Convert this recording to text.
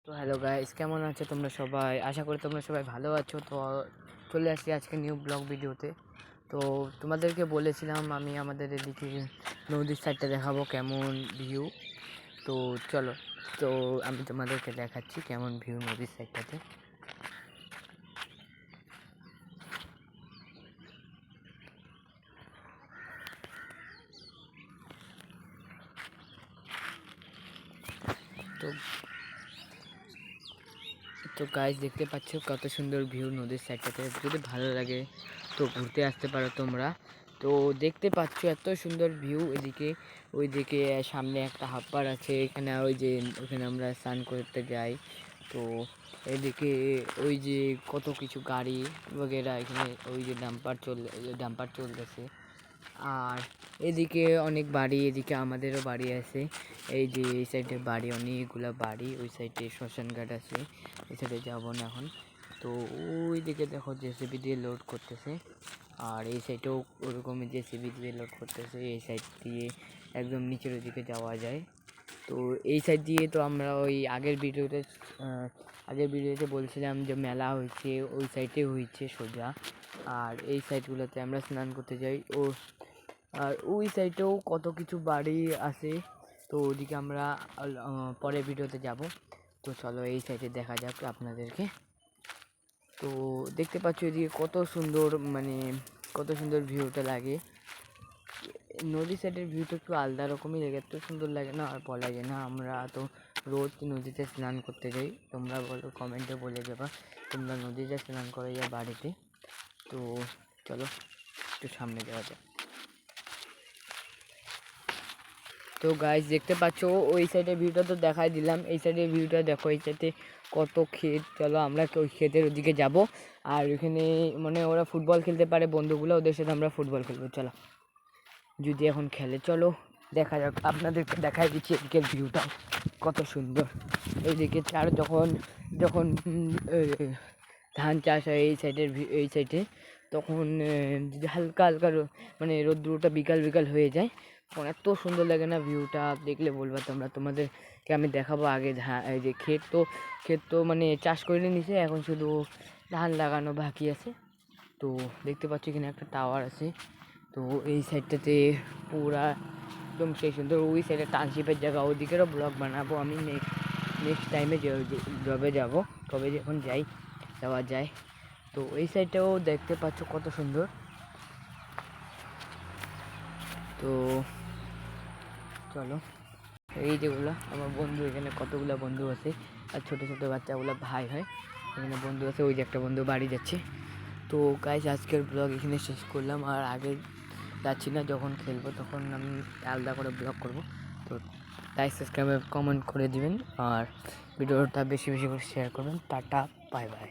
তো hello guys, কেমন আছো তোমরা সবাই? আশা করি তোমরা সবাই ভালো আছো। তো চলে আসছি আজকে নিউ ব্লগ ভিডিওতে। তো তোমাদেরকে বলেছিলাম আমি আমাদের এদিকে নদীর সাইডটা দেখাবো কেমন ভিউ। তো চলো, তো আমি তোমাদেরকে দেখাচ্ছি কেমন ভিউ নদীর সাইডটাতে। তো তো গাইস দেখতে পাচ্ছ কত সুন্দর ভিউ নদীর সাইডটাতে। যদি ভালো লাগে তো ঘুরতে আসতে পারো তোমরা। তো দেখতে পাচ্ছ এত সুন্দর ভিউ এদিকে, ওইদিকে সামনে একটা হাপ্পার আছে, এখানে ওই যে ওখানে আমরা স্নান করতে যাই। তো এদিকে ওই যে কত কিছু গাড়ি বগেরা, এখানে ওই যে ডাম্পার চলতেছে। আর এদিকে অনেক বাড়ি, এদিকে আমাদেরও বাড়ি আছে। এই যে এই সাইডে বাড়ি, অনেকগুলো বাড়ি। ওই সাইডে শ্মশান ঘাট আছে, এই সাইডে যাবো না এখন। তো ওই দিকে দেখো জেসিবি দিয়ে লোড করতেছে, আর এই সাইডেও ওরকমই জেসিবি দিয়ে লোড করতেছে। এই সাইড দিয়ে একদম নিচের দিকে যাওয়া যায়। তো এই সাইড দিয়ে তো আমরা ওই আগের ভিডিওতে বলছিলাম যে মেলা হয়েছে, ওই সাইডে হয়েছে সোজা। আর এই সাইডগুলোতে আমরা স্নান করতে যাই। আর ওই সাইডেও কত কিছু বাড়ি আছে। তো ওদিকে আমরা পরের ভিডিওতে যাব। তো চলো এই সাইডে দেখা যাক আপনাদেরকে। তো দেখতে পাচ্ছ এদিকে কত সুন্দর, মানে কত সুন্দর ভিউটা লাগে। নদী সাইডের ভিউটা একটু আলাদা রকমই লাগে, এত সুন্দর লাগে না আর বলা যায় না। আমরা তো রোজ নদীতে স্নান করতে যাই। তোমরা বলো, কমেন্টে বলে যাবা তোমরা নদীতে স্নান করে যা বাড়িতে। তো চলো একটু সামনে যাওয়া যাক। তো গাইস দেখতে পাচ্ছ ওই সাইডের ভিউটা তো দেখাই দিলাম, এই সাইডের ভিউটা দেখো। এই সাইডে কত ক্ষেত। চলো আমরা ওই ক্ষেতের ওদিকে যাব। আর ওইখানে মানে ওরা ফুটবল খেলতে পারে বন্ধুগুলো, ওদের সাথে আমরা ফুটবল খেলবো। চলো, যদি এখন খেলে চলো দেখা যাক। আপনাদেরকে দেখাই দিচ্ছি এদিকের ভিউটা কত সুন্দর। এইদিকে চার যখন যখন ধান চাষ হয় এই সাইডের এই সাইডে, তখন যদি হালকা হালকা মানে রোদ্দুরটা বিকাল বিকাল হয়ে যায়, তখন এত সুন্দর লাগে না, ভিউটা দেখলে বলবা তোমরা। তোমাদেরকে আমি দেখাবো আগে এই যে ক্ষেত তো মানে চাষ করে নিছে, এখন শুধু ধান লাগানো বাকি আছে। তো দেখতে পাচ্ছি এখানে একটা টাওয়ার আছে। তো এই সাইডটাতে পুরা একদম সেই সুন্দর। ওই সাইডে টাউনশিপের জায়গা, ওদিকেরও ব্লগ বানাবো আমি নেক্সট টাইমে যবে যাবো, কবে যখন যাওয়া যায়। তো এই সাইডটাও দেখতে পাচ্ছ কত সুন্দর। তো চলো, এই যেগুলো আমার বন্ধু, এখানে কতগুলো বন্ধু আছে, আর ছোটো ছোটো বাচ্চাগুলো ভাই হয়। এখানে বন্ধু আছে, ওই যে একটা বন্ধু বাড়ি যাচ্ছে। তো গাইস আজকের ব্লগ এখানে শেষ করলাম। আর আগে যাচ্ছি না, যখন খেলবো তখন আমি আলাদা করে ব্লগ করব। তো লাইক সাবস্ক্রাইব কমেন্ট করে দিবেন, আর ভিডিওটা বেশি বেশি করে শেয়ার করবেন। Tata, bye bye.